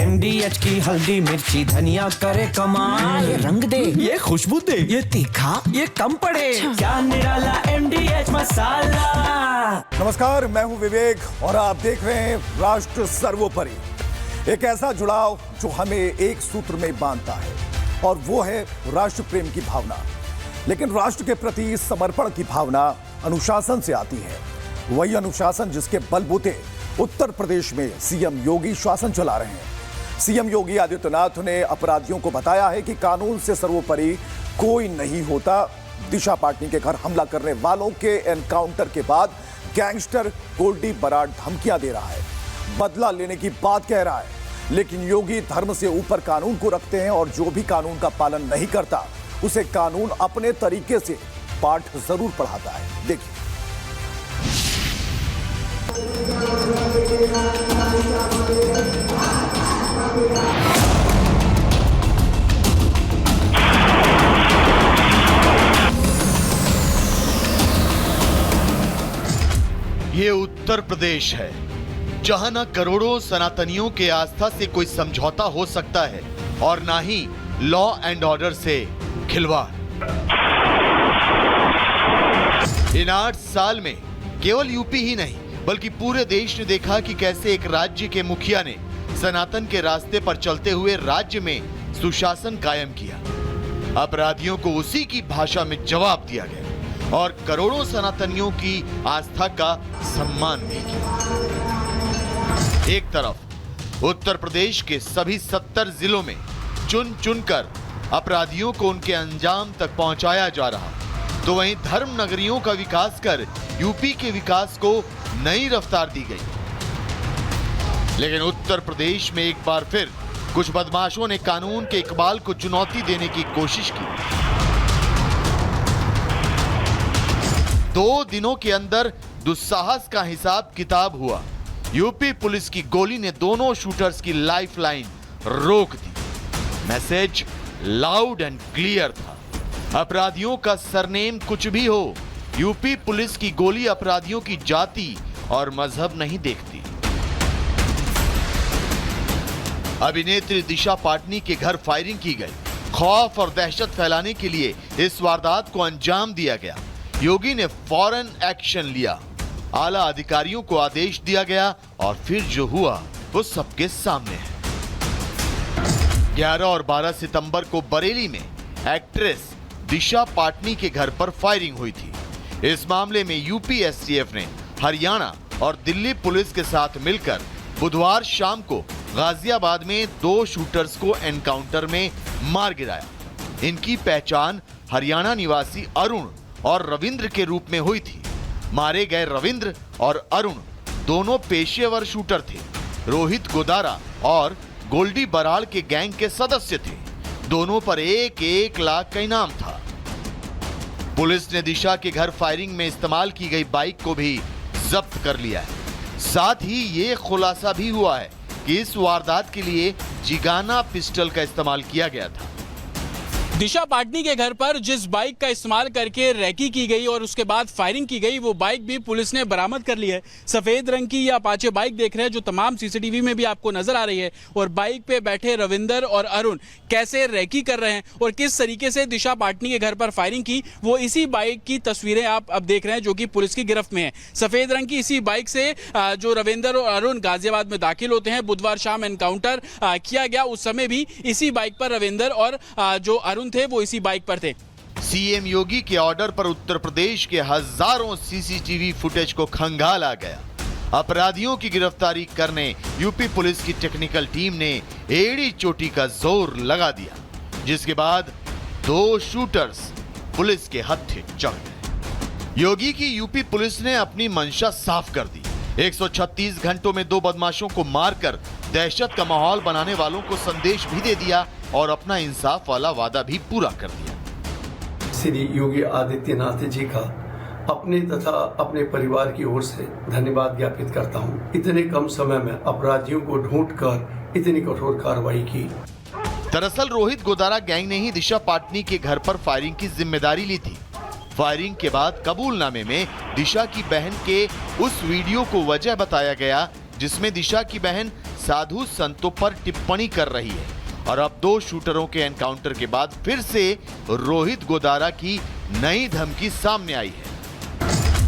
MDH की हल्दी मिर्ची धनिया करे कमाल। ये रंग दे, ये खुशबू दे, ये तीखा, ये कम पड़े। क्या निराला MDH मसाला। नमस्कार, मैं हूं विवेक और आप देख रहे हैं राष्ट्र सर्वोपरि। एक ऐसा जुड़ाव जो हमें एक सूत्र में बांधता है और वो है राष्ट्र प्रेम की भावना। लेकिन राष्ट्र के प्रति समर्पण की भावना अनुशासन से आती है। वही अनुशासन जिसके बलबूते उत्तर प्रदेश में सीएम योगी शासन चला रहे हैं। सीएम योगी आदित्यनाथ ने अपराधियों को बताया है कि कानून से सर्वोपरि कोई नहीं होता। दिशा पाटनी के घर हमला करने वालों के एनकाउंटर के बाद गैंगस्टर गोल्डी बराड़ धमकियां दे रहा है, बदला लेने की बात कह रहा है। लेकिन योगी धर्म से ऊपर कानून को रखते हैं और जो भी कानून का पालन नहीं करता उसे कानून अपने तरीके से पाठ जरूर पढ़ाता है। देखिए। ये उत्तर प्रदेश है जहां न करोड़ों सनातनियों के आस्था से कोई समझौता हो सकता है और ना ही लॉ एंड ऑर्डर से खिलवाड़। इन 8 साल में केवल यूपी ही नहीं बल्कि पूरे देश ने देखा कि कैसे एक राज्य के मुखिया ने सनातन के रास्ते पर चलते हुए राज्य में सुशासन कायम किया। अपराधियों को उसी की भाषा में जवाब दिया गया और करोड़ों सनातनियों की आस्था का सम्मान भी किया। एक तरफ उत्तर प्रदेश के सभी 70 जिलों में चुन चुनकर अपराधियों को उनके अंजाम तक पहुंचाया जा रहा, तो वहीं धर्म नगरियों का विकास कर यूपी के विकास को नई रफ्तार दी गई। लेकिन उत्तर प्रदेश में एक बार फिर कुछ बदमाशों ने कानून के इकबाल को चुनौती देने की कोशिश की। 2 दिनों के अंदर दुस्साहस का हिसाब किताब हुआ। यूपी पुलिस की गोली ने दोनों शूटर्स की लाइफलाइन रोक दी। मैसेज लाउड एंड क्लियर था। अपराधियों का सरनेम कुछ भी हो, यूपी पुलिस की गोली अपराधियों की जाति और मजहब नहीं देखती। अभिनेत्री दिशा पाटनी के घर फायरिंग की गई। खौफ और दहशत फैलाने के लिए इस वारदात को अंजाम दिया गया। योगी ने फौरन एक्शन लिया। आला अधिकारियों को आदेश दिया गया और फिर जो हुआ वो सबके सामने है। 11 और 12 सितंबर को बरेली में एक्ट्रेस दिशा पाटनी के घर पर फायरिंग हुई थी। इस मामले में यूपी एसटीएफ ने हरियाणा और दिल्ली पुलिस के साथ मिलकर बुधवार शाम को गाजियाबाद में 2 शूटर्स को एनकाउंटर में मार गिराया। इनकी पहचान हरियाणा निवासी अरुण और रविंद्र के रूप में हुई थी। मारे गए रविंद्र और अरुण दोनों पेशेवर शूटर थे। रोहित गोदारा और गोल्डी बराड़ के गैंग के सदस्य थे। दोनों पर 1-1 लाख का इनाम था। पुलिस ने दिशा के घर फायरिंग में इस्तेमाल की गई बाइक को भी जब्त कर लिया है। साथ ही ये खुलासा भी हुआ है कि इस वारदात के लिए जिगाना पिस्टल का इस्तेमाल किया गया था। दिशा पाटनी के घर पर जिस बाइक का इस्तेमाल करके रैकी की गई और उसके बाद फायरिंग की गई, वो बाइक भी पुलिस ने बरामद कर ली है। सफेद रंग की ये अपाचे बाइक देख रहे हैं जो तमाम सीसीटीवी में भी आपको नजर आ रही है। और बाइक पे बैठे रविंदर और अरुण कैसे रैकी कर रहे हैं और किस तरीके से दिशा पाटनी के घर पर फायरिंग की, वो इसी बाइक की तस्वीरें आप अब देख रहे हैं जो कि पुलिस की गिरफ्त में है। सफेद रंग की इसी बाइक से जो रविंदर और अरुण गाजियाबाद में दाखिल होते हैं, बुधवार शाम एनकाउंटर किया गया। उस समय भी इसी बाइक पर रविंदर और जो अरुण थे वो इसी बाइक पर थे। सीएम योगी के ऑर्डर पर उत्तर प्रदेश के हजारों सीसीटीवी फुटेज को खंगाला गया। अपराधियों की गिरफ्तारी करने यूपी पुलिस की टेक्निकल टीम ने एड़ी चोटी का जोर लगा दिया, जिसके बाद 2 शूटर्स पुलिस के हत्थे चढ़ गए। योगी की यूपी पुलिस ने अपनी मंशा साफ कर दी। 136 घंटों में 2 बदमाशों को मारकर दहशत का माहौल बनाने वालों को संदेश भी दे दिया और अपना इंसाफ वाला वादा भी पूरा कर दिया। श्री योगी आदित्यनाथ जी का अपने तथा अपने परिवार की ओर से धन्यवाद ज्ञापित करता हूं। इतने कम समय में अपराधियों को ढूंढकर इतनी कठोर कार्रवाई की। दरअसल रोहित गोदारा गैंग ने ही दिशा पाटनी के घर पर फायरिंग की जिम्मेदारी ली थी। फायरिंग के बाद कबूलनामे में दिशा की बहन के उस वीडियो को वजह बताया गया जिसमें दिशा की बहन साधु संतों पर टिप्पणी कर रही है और अब 2 शूटरों के एनकाउंटर के बाद फिर से रोहित गोदारा की नई धमकी सामने आई है।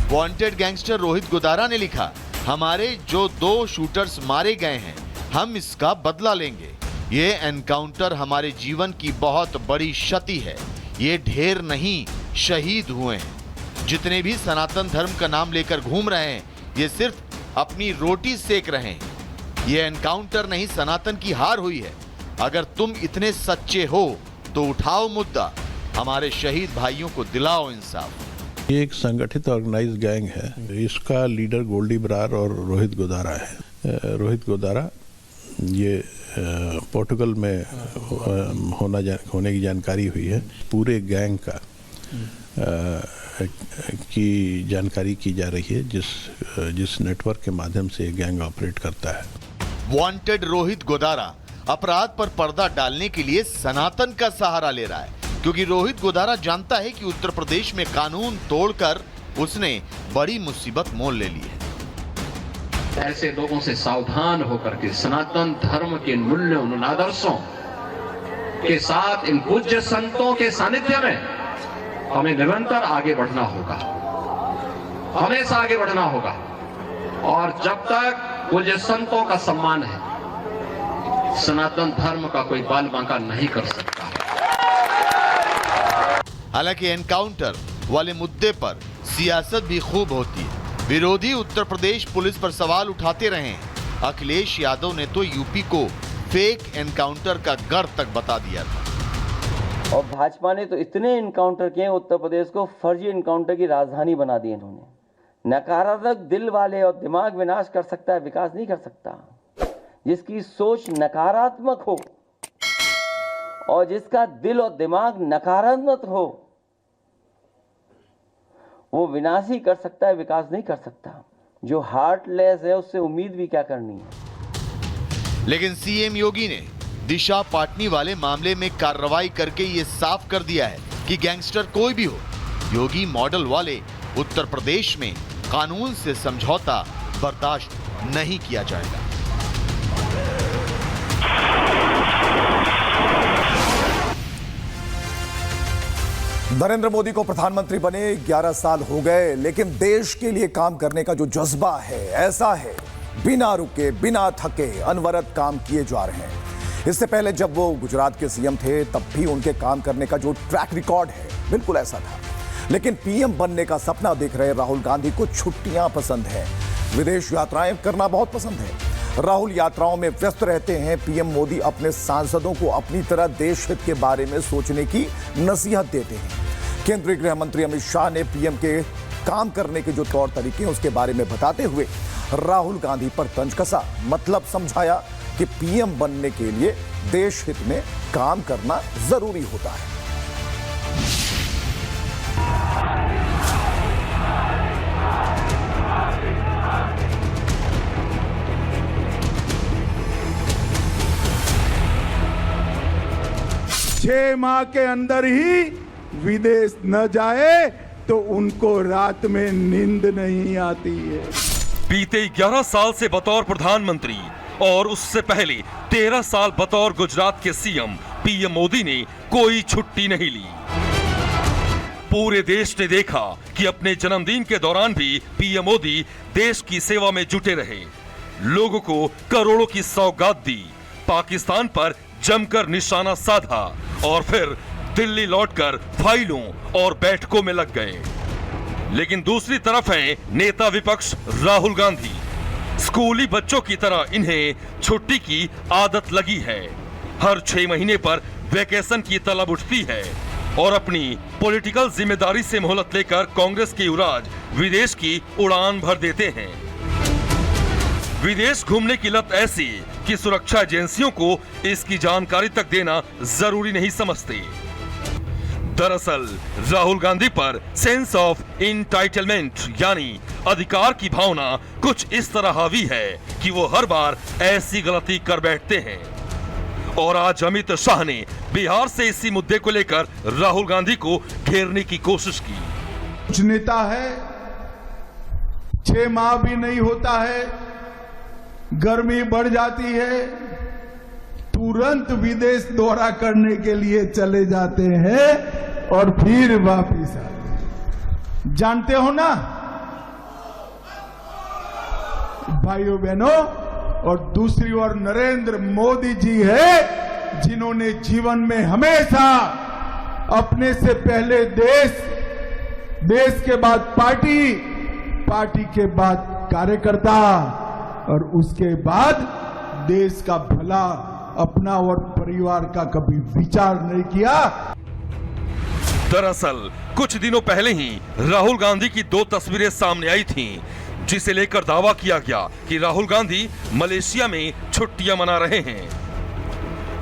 वांटेड गैंगस्टर रोहित गोदारा ने लिखा, हमारे जो 2 शूटर्स मारे गए हैं, हम इसका बदला लेंगे। ये एनकाउंटर हमारे जीवन की बहुत बड़ी क्षति है। ये ढेर नहीं, शहीद हुए हैं। जितने भी सनातन धर्म का नाम लेकर घूम रहे हैं, ये सिर्फ अपनी रोटी सेक रहे हैं। ये एनकाउंटर नहीं, सनातन की हार हुई है। अगर तुम इतने सच्चे हो तो उठाओ मुद्दा, हमारे शहीद भाइयों को दिलाओ इंसाफ। ये एक संगठित ऑर्गेनाइज्ड गैंग है। इसका लीडर गोल्डी बरार और रोहित गोदारा है। रोहित गोदारा ये पोर्टुगल में होने की जानकारी हुई है। पूरे गैंग का की जानकारी की जा रही है, जिस नेटवर्क के माध्यम से ये गैंग ऑपरेट करता है। वांटेड रोहित गोदारा अपराध पर पर्दा डालने के लिए सनातन का सहारा ले रहा है, क्योंकि रोहित गोदारा जानता है कि उत्तर प्रदेश में कानून तोड़कर उसने बड़ी मुसीबत मोल ले ली है। ऐसे लोगों से सावधान होकर के सनातन धर्म के मूल्यों, उन आदर्शों के साथ इन पूज्य संतों के सानिध्य में हमें निरंतर आगे बढ़ना होगा, हमेशा आगे बढ़ना होगा। और जब तक पूज्य संतों का सम्मान है, सनातन धर्म का कोई बाल बांका नहीं कर सकता। हालांकि एनकाउंटर वाले मुद्दे पर सियासत भी खूब होती है। विरोधी उत्तर प्रदेश पुलिस पर सवाल उठाते रहे हैं। अखिलेश यादव ने तो यूपी को फेक एनकाउंटर का गढ़ तक बता दिया था। और भाजपा ने तो इतने एनकाउंटर किए, उत्तर प्रदेश को फर्जी एनकाउंटर की राजधानी बना दी इन्होंने। नकारात्मक दिल वाले और दिमाग विनाश कर सकता है, विकास नहीं कर सकता। जिसकी सोच नकारात्मक हो और जिसका दिल और दिमाग नकारात्मक हो, वो विनाश ही कर सकता है, विकास नहीं कर सकता। जो हार्टलेस है उससे उम्मीद भी क्या करनी है। लेकिन सीएम योगी ने दिशा पाटनी वाले मामले में कार्रवाई करके ये साफ कर दिया है कि गैंगस्टर कोई भी हो, योगी मॉडल वाले उत्तर प्रदेश में कानून से समझौता बर्दाश्त नहीं किया जाएगा। नरेंद्र मोदी को प्रधानमंत्री बने 11 साल हो गए, लेकिन देश के लिए काम करने का जो जज्बा है, ऐसा है बिना रुके बिना थके अनवरत काम किए जा रहे हैं। इससे पहले जब वो गुजरात के सीएम थे, तब भी उनके काम करने का जो ट्रैक रिकॉर्ड है बिल्कुल ऐसा था। लेकिन पीएम बनने का सपना देख रहे राहुल गांधी को छुट्टियां पसंद है, विदेश यात्राएं करना बहुत पसंद है। राहुल यात्राओं में व्यस्त रहते हैं। पीएम मोदी अपने सांसदों को अपनी तरह देश हित के बारे में सोचने की नसीहत देते हैं। केंद्रीय गृह मंत्री अमित शाह ने पीएम के काम करने के जो तौर तरीके हैं उसके बारे में बताते हुए राहुल गांधी पर तंज कसा, मतलब समझाया कि पीएम बनने के लिए देश हित में काम करना जरूरी होता है। छह माह के अंदर ही विदेश न जाए तो उनको रात में नींद नहीं आती है। बीते 11 साल से बतौर प्रधानमंत्री और उससे पहले 13 साल बतौर गुजरात के सीएम पीएम मोदी ने कोई छुट्टी नहीं ली। पूरे देश ने देखा कि अपने जन्मदिन के दौरान भी पीएम मोदी देश की सेवा में जुटे रहे, लोगों को करोड़ों की सौगात दी, पाकिस्तान पर जमकर निशाना साधा और फिर दिल्ली लौटकर फाइलों और बैठकों में लग गए। लेकिन दूसरी तरफ है नेता विपक्ष राहुल गांधी। स्कूली बच्चों की तरह इन्हें छुट्टी की आदत लगी है। हर 6 महीने पर वैकेशन की तलब उठती है और अपनी पॉलिटिकल जिम्मेदारी से मोहलत लेकर कांग्रेस के युवराज विदेश की उड़ान भर देते हैं। विदेश घूमने की लत ऐसी कि सुरक्षा एजेंसियों को इसकी जानकारी तक देना जरूरी नहीं समझते। दरअसल राहुल गांधी पर सेंस ऑफ इंटाइटलमेंट यानी अधिकार की भावना कुछ इस तरह हावी है कि वो हर बार ऐसी गलती कर बैठते हैं। और आज अमित शाह ने बिहार से इसी मुद्दे को लेकर राहुल गांधी को घेरने की कोशिश की। कुछ नेता है 6 माह भी नहीं होता है, गर्मी बढ़ जाती है, तुरंत विदेश दौरा करने के लिए चले जाते हैं और फिर वापिस आते हैं। जानते हो ना भाइयों बहनों, और दूसरी ओर नरेंद्र मोदी जी है जिन्होंने जीवन में हमेशा अपने से पहले देश के बाद पार्टी के बाद कार्यकर्ता और उसके बाद देश का भला अपना और परिवार का कभी विचार नहीं किया। दरअसल कुछ दिनों पहले ही राहुल गांधी की 2 तस्वीरें सामने आई थीं, जिसे लेकर दावा किया गया कि राहुल गांधी मलेशिया में छुट्टियां मना रहे हैं।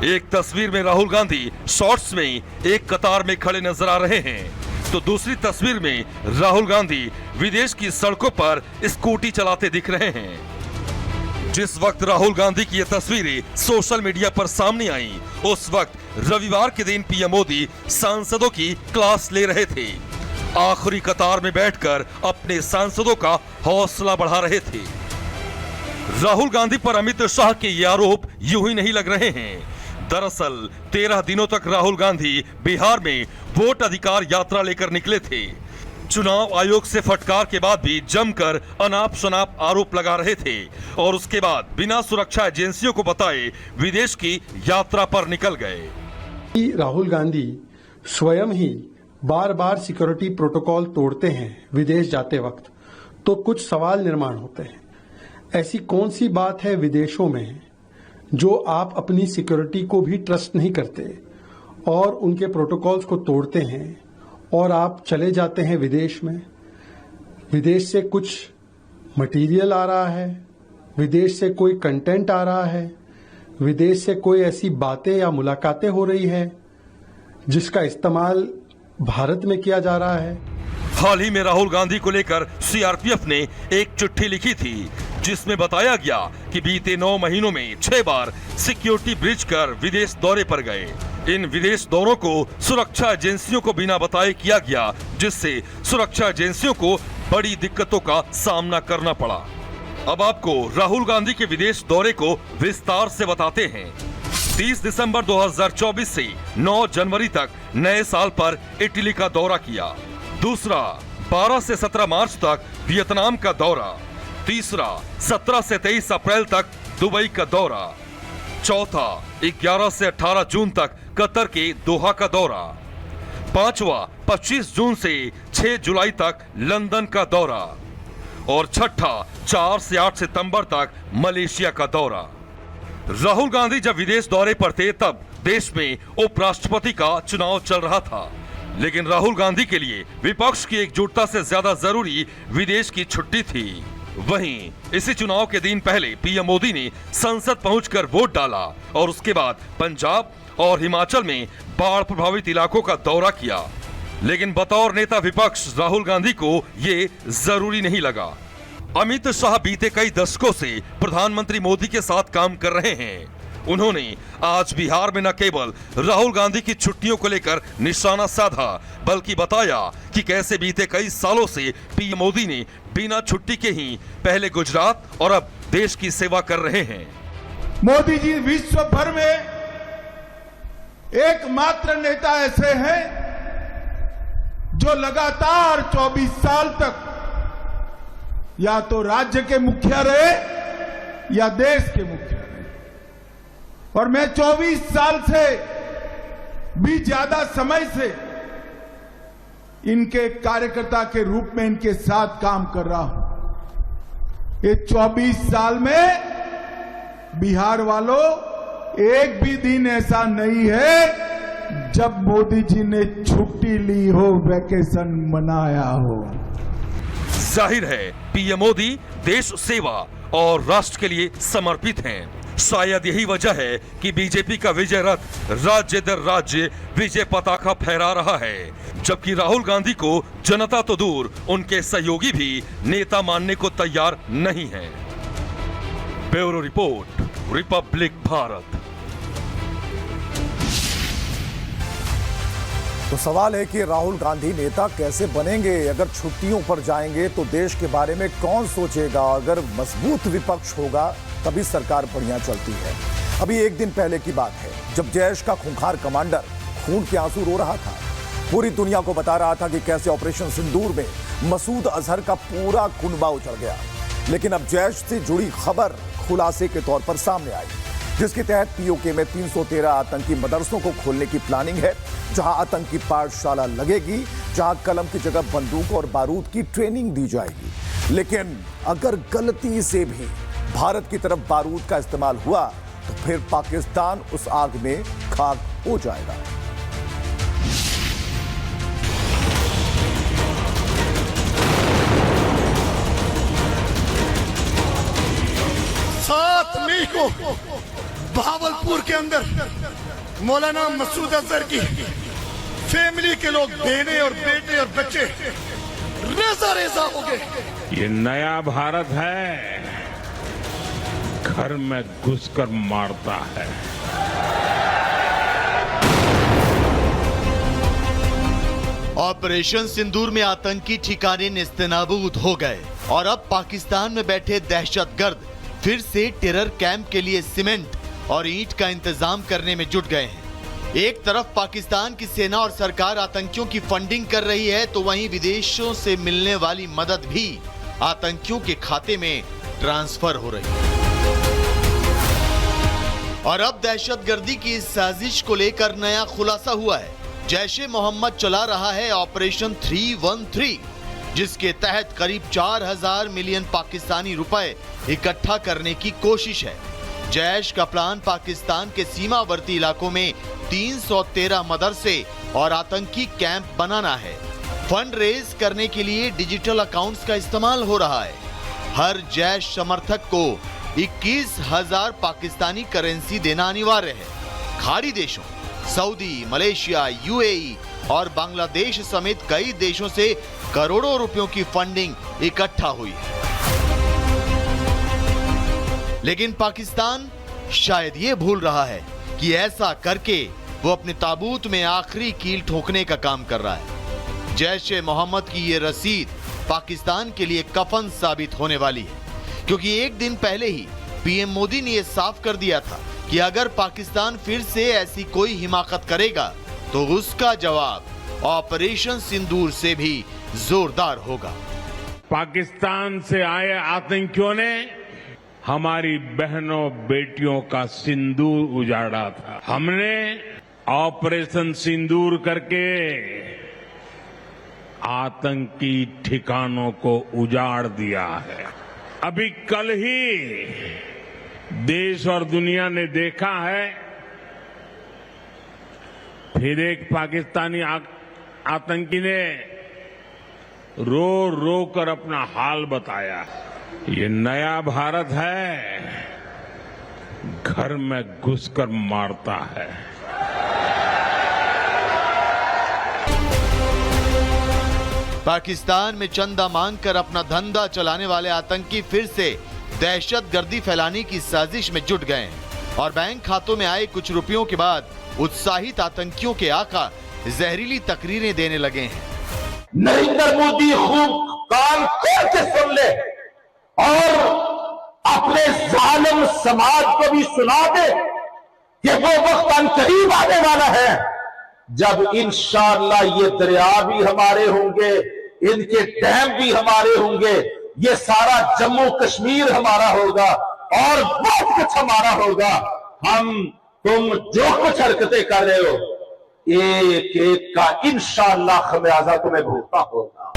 एक तस्वीर में राहुल गांधी शॉर्ट्स में एक कतार में खड़े नजर आ रहे हैं, तो दूसरी तस्वीर में राहुल गांधी विदेश की सड़कों पर स्कूटी चलाते दिख रहे हैं। जिस वक्त राहुल गांधी की ये तस्वीरें सोशल मीडिया पर सामने आई, उस वक्त रविवार के दिन पीएम मोदी सांसदों की क्लास ले रहे थे। आखिरी कतार में बैठकर अपने सांसदों का हौसला बढ़ा रहे थे। राहुल गांधी पर अमित शाह के ये आरोप यूं ही नहीं लग रहे हैं। दरअसल 13 दिनों तक राहुल गांधी बिहार में वोट अधिकार यात्रा लेकर निकले थे। चुनाव आयोग से फटकार के बाद भी जमकर अनाप शनाप आरोप लगा रहे थे और उसके बाद बिना सुरक्षा एजेंसियों को बताए विदेश की यात्रा पर निकल गए। राहुल गांधी स्वयं ही बार बार सिक्योरिटी प्रोटोकॉल तोड़ते हैं विदेश जाते वक्त, तो कुछ सवाल निर्माण होते हैं। ऐसी कौन सी बात है विदेशों में जो आप अपनी सिक्योरिटी को भी ट्रस्ट नहीं करते और उनके प्रोटोकॉल्स को तोड़ते हैं और आप चले जाते हैं विदेश में? विदेश से कुछ मटेरियल आ रहा है, विदेश से कोई कंटेंट आ रहा है, विदेश से कोई ऐसी बातें या मुलाकातें हो रही है जिसका इस्तेमाल भारत में किया जा रहा है। हाल ही में राहुल गांधी को लेकर सीआरपीएफ ने एक चिट्ठी लिखी थी, जिसमें बताया गया कि बीते 9 महीनों में 6 बार सिक्योरिटी ब्रीच कर विदेश दौरे पर गए। इन विदेश दौरों को सुरक्षा एजेंसियों को बिना बताए किया गया, जिससे सुरक्षा एजेंसियों को बड़ी दिक्कतों का सामना करना पड़ा। अब आपको राहुल गांधी के विदेश दौरे को विस्तार से बताते हैं। 30 दिसंबर 2024 से 9 जनवरी तक नए साल पर इटली का दौरा किया। दूसरा 12 से 17 मार्च तक वियतनाम का दौरा। तीसरा 17 से 23 अप्रैल तक दुबई का दौरा। चौथा 11 से 18 जून तक कतर के दोहा का दौरा। पांचवा 25 जून से 6 जुलाई तक लंदन का दौरा। और छठा 4 से 8 सितंबर तक मलेशिया का दौरा। राहुल गांधी जब विदेश दौरे पर थे तब देश में उपराष्ट्रपति का चुनाव चल रहा था, लेकिन राहुल गांधी के लिए विपक्ष की एकजुटता से ज्यादा जरूरी विदेश की छुट्टी थी। वहीं इसी चुनाव के दिन पहले पीएम मोदी ने संसद पहुंचकर वोट डाला और उसके बाद पंजाब और हिमाचल में बाढ़ प्रभावित इलाकों का दौरा किया। लेकिन बतौर नेता विपक्ष राहुल गांधी को ये जरूरी नहीं लगा। अमित शाह बीते कई दशकों से प्रधानमंत्री मोदी के साथ काम कर रहे हैं। उन्होंने आज बिहार में न केवल राहुल गांधी की छुट्टियों को लेकर निशाना साधा, बल्कि बताया कि कैसे बीते कई सालों से पीएम मोदी ने बिना छुट्टी के ही पहले गुजरात और अब देश की सेवा कर रहे हैं। मोदी जी विश्व भर में एकमात्र नेता ऐसे हैं जो लगातार 24 साल तक या तो राज्य के मुखिया रहे या देश के मुखिया रहे, और मैं 24 साल से भी ज्यादा समय से इनके कार्यकर्ता के रूप में इनके साथ काम कर रहा हूं। ये 24 साल में बिहार वालों एक भी दिन ऐसा नहीं है जब मोदी जी ने छुट्टी ली हो, वैकेशन मनाया हो। जाहिर है पीएम मोदी देश सेवा और राष्ट्र के लिए समर्पित हैं। शायद यही वजह है कि बीजेपी का विजय रथ राज्य दर राज्य विजय पताका फहरा रहा है, जबकि राहुल गांधी को जनता तो दूर उनके सहयोगी भी नेता मानने को तैयार नहीं है। Bureau report, Republic Bharat. तो सवाल है कि राहुल गांधी नेता कैसे बनेंगे? अगर छुट्टियों पर जाएंगे तो देश के बारे में कौन सोचेगा? अगर मजबूत विपक्ष होगा तभी सरकार बढ़िया चलती है। अभी एक दिन पहले की बात है जब जैश का खूंखार कमांडर खून के आंसू रो रहा था, पूरी दुनिया को बता रहा था कि कैसे ऑपरेशन सिंदूर में मसूद अजहर का पूरा कुनबा उजड़ गया। लेकिन अब जैश से जुड़ी खबर खुलासे के तौर पर सामने आई, जिसके तहत पीओके में 313 आतंकी मदरसों को खोलने की प्लानिंग है, जहां आतंकी पाठशाला लगेगी, जहां कलम की जगह बंदूक और बारूद की ट्रेनिंग दी जाएगी। लेकिन अगर गलती से भी भारत की तरफ बारूद का इस्तेमाल हुआ तो फिर पाकिस्तान उस आग में खाक हो जाएगा। मई को भावलपुर के अंदर मौलाना मसूद अजहर की फैमिली के लोग, बहने और बेटे और बच्चे रेजा रेजा हो गए। ये नया भारत है, घर में घुसकर मारता है। ऑपरेशन सिंदूर में आतंकी ठिकाने नेस्तनाबूद हो गए और अब पाकिस्तान में बैठे दहशतगर्द फिर से टेरर कैंप के लिए सीमेंट और ईंट का इंतजाम करने में जुट गए हैं। एक तरफ पाकिस्तान की सेना और सरकार आतंकियों की फंडिंग कर रही है, तो वहीं विदेशों से मिलने वाली मदद भी आतंकियों के खाते में ट्रांसफर हो रही है। और अब दहशतगर्दी की इस साजिश को लेकर नया खुलासा हुआ है। जैश-ए मोहम्मद चला रहा है ऑपरेशन 313, जिसके तहत करीब 4000 मिलियन पाकिस्तानी रुपए इकट्ठा करने की कोशिश है। जैश का प्लान पाकिस्तान के सीमावर्ती इलाकों में 313 मदरसे और आतंकी कैंप बनाना है। फंड रेज करने के लिए डिजिटल अकाउंट्स का इस्तेमाल हो रहा है। हर जैश समर्थक को 21,000 पाकिस्तानी करेंसी देना अनिवार्य है। खाड़ी देशों सऊदी, मलेशिया, यूएई और बांग्लादेश समेत कई देशों से करोड़ों रुपयों की फंडिंग इकट्ठा हुई है। लेकिन पाकिस्तान शायद ये भूल रहा है कि ऐसा करके वो अपने ताबूत में आखिरी कील ठोकने का काम कर रहा है। जैश-ए मोहम्मद की ये रसीद पाकिस्तान के लिए कफन साबित होने वाली है, क्योंकि एक दिन पहले ही पीएम मोदी ने यह साफ कर दिया था कि अगर पाकिस्तान फिर से ऐसी कोई हिमाकत करेगा तो उसका जवाब ऑपरेशन सिंदूर से भी जोरदार होगा। पाकिस्तान से आए आतंकियों ने हमारी बहनों बेटियों का सिंदूर उजाड़ा था। हमने ऑपरेशन सिंदूर करके आतंकी ठिकानों को उजाड़ दिया है। अभी कल ही देश और दुनिया ने देखा है, फिर एक पाकिस्तानी आतंकी ने रो रो कर अपना हाल बताया। ये नया भारत है, घर में घुसकर मारता है। पाकिस्तान में चंदा मांगकर अपना धंधा चलाने वाले आतंकी फिर से दहशतगर्दी फैलाने की साजिश में जुट गए हैं और बैंक खातों में आए कुछ रुपयों के बाद उत्साहित आतंकियों के आका जहरीली तकरीरें देने लगे हैं। नरेंद्र मोदी खूब कान खोल के सुन ले और अपने जालिम समाज को भी सुना दे कि वो वक्त अनकरीब आने वाला है जब इंशाअल्लाह ये दरिया भी हमारे होंगे, इनके डैम भी हमारे होंगे, ये सारा जम्मू कश्मीर हमारा होगा और बहुत कुछ हमारा होगा। हम तुम जो कुछ हरकतें कर रहे हो, एक एक का इंशाअल्लाह खमियाजा तुम्हें भुगतना होगा।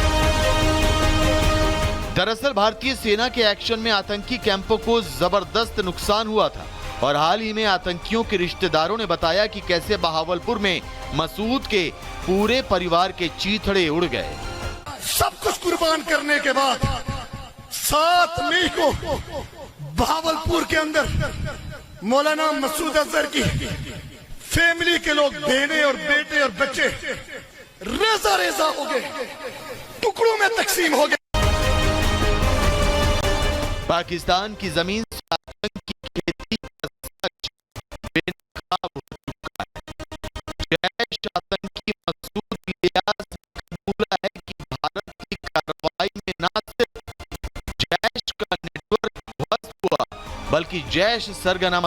दरअसल भारतीय सेना के एक्शन में आतंकी कैंपों को जबरदस्त नुकसान हुआ था और हाल ही में आतंकियों के रिश्तेदारों ने बताया कि कैसे बहावलपुर में मसूद के पूरे परिवार के चीथड़े उड़ गए। सब कुछ कुर्बान करने के बाद 7 मई को बहावलपुर के अंदर मौलाना मसूद अजहर की फैमिली के लोग, बहने और बेटे और बच्चे रेजा रेजा हो गए, टुकड़ों में तकसीम हो गए। पाकिस्तान की जमीन से आतंक की खेती का सच बेनकाब हो चुका है। जैश आतंकी मसूद इलियास ने कबूला है कि भारत की कार्रवाई में न सिर्फ जैश का नेटवर्क ध्वस्त हुआ, बल्कि जैश सरगना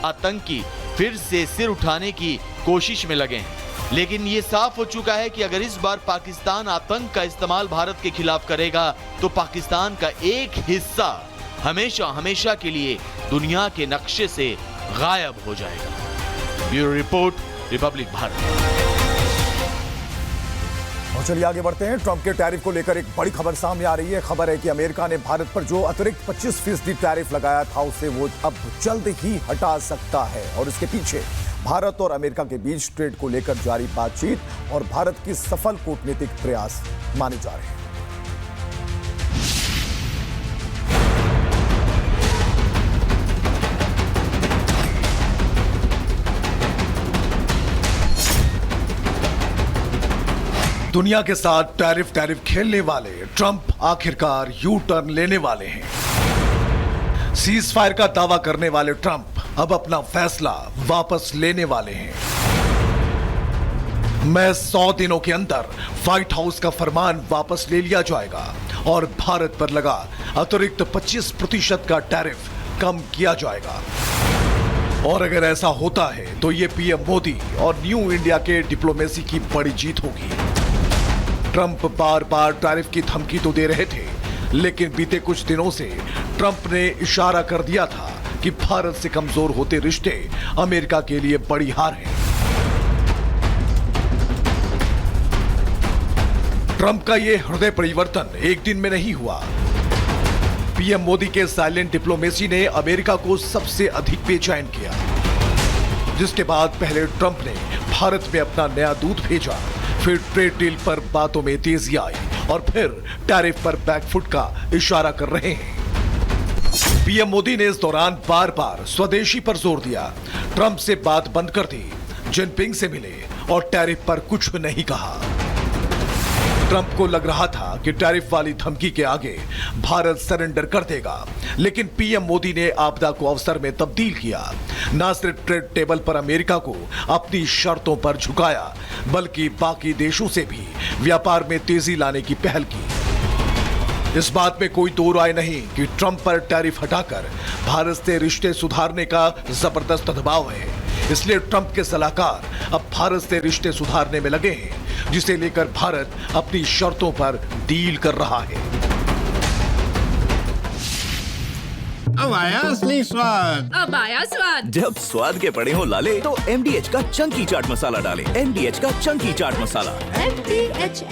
आतंकी फिर से सिर उठाने की कोशिश में लगे हैं। लेकिन ये साफ हो चुका है कि अगर इस बार पाकिस्तान आतंक का इस्तेमाल भारत के खिलाफ करेगा तो पाकिस्तान का एक हिस्सा हमेशा हमेशा के लिए दुनिया के नक्शे से गायब हो जाएगा। Bureau report, Republic Bharat. और चलिए आगे बढ़ते हैं। ट्रंप के टैरिफ को लेकर एक बड़ी खबर सामने आ रही है। खबर है कि अमेरिका ने भारत पर जो अतिरिक्त 25% टैरिफ लगाया था उसे वो अब जल्द ही हटा सकता है। और इसके पीछे भारत और अमेरिका के बीच ट्रेड को लेकर जारी बातचीत और भारत की सफल कूटनीतिक प्रयास माने जा रहे हैं। दुनिया के साथ टैरिफ खेलने वाले ट्रंप आखिरकार यू टर्न लेने वाले हैं। सीज फायर का दावा करने वाले ट्रंप अब अपना फैसला वापस लेने वाले हैं। मैं 100 दिनों के अंदर व्हाइट हाउस का फरमान वापस ले लिया जाएगा और भारत पर लगा अतिरिक्त 25% का टैरिफ कम किया जाएगा। और अगर ऐसा होता है तो ये पीएम मोदी और न्यू इंडिया के डिप्लोमेसी की बड़ी जीत होगी। ट्रंप बार बार टैरिफ की धमकी तो दे रहे थे, लेकिन बीते कुछ दिनों से ट्रंप ने इशारा कर दिया था कि भारत से कमजोर होते रिश्ते अमेरिका के लिए बड़ी हार है। ट्रंप का यह हृदय परिवर्तन एक दिन में नहीं हुआ। पीएम मोदी के साइलेंट डिप्लोमेसी ने अमेरिका को सबसे अधिक बेचैन किया, जिसके बाद पहले ट्रंप ने भारत में अपना नया दूत भेजा, फिर ट्रेड डील पर बातों में तेजी आई और फिर टैरिफ पर बैकफुट का इशारा कर रहे हैं। पीएम मोदी ने इस दौरान बार बार स्वदेशी पर जोर दिया, ट्रंप से बात बंद कर दी, जिनपिंग से मिले और टैरिफ पर कुछ नहीं कहा। ट्रंप को लग रहा था कि टैरिफ वाली धमकी के आगे भारत सरेंडर कर देगा, लेकिन पीएम मोदी ने आपदा को अवसर में तब्दील किया। न सिर्फ ट्रेड टेबल पर अमेरिका को अपनी शर्तों पर झुकाया, बल्कि बाकी देशों से भी व्यापार में तेजी लाने की पहल की। इस बात में कोई दो राय नहीं कि ट्रंप पर टैरिफ हटाकर भारत से रिश्ते सुधारने का जबरदस्त दबाव है। इसलिए ट्रंप के सलाहकार अब भारत से रिश्ते सुधारने में लगे हैं, जिसे लेकर भारत अपनी शर्तों पर डील कर रहा है। अब आया असली स्वाद। अब आया स्वाद। जब स्वाद के पड़े हो लाले तो MDH का चंकी चाट मसाला डालें। MDH का चंकी चाट मसाला। MDH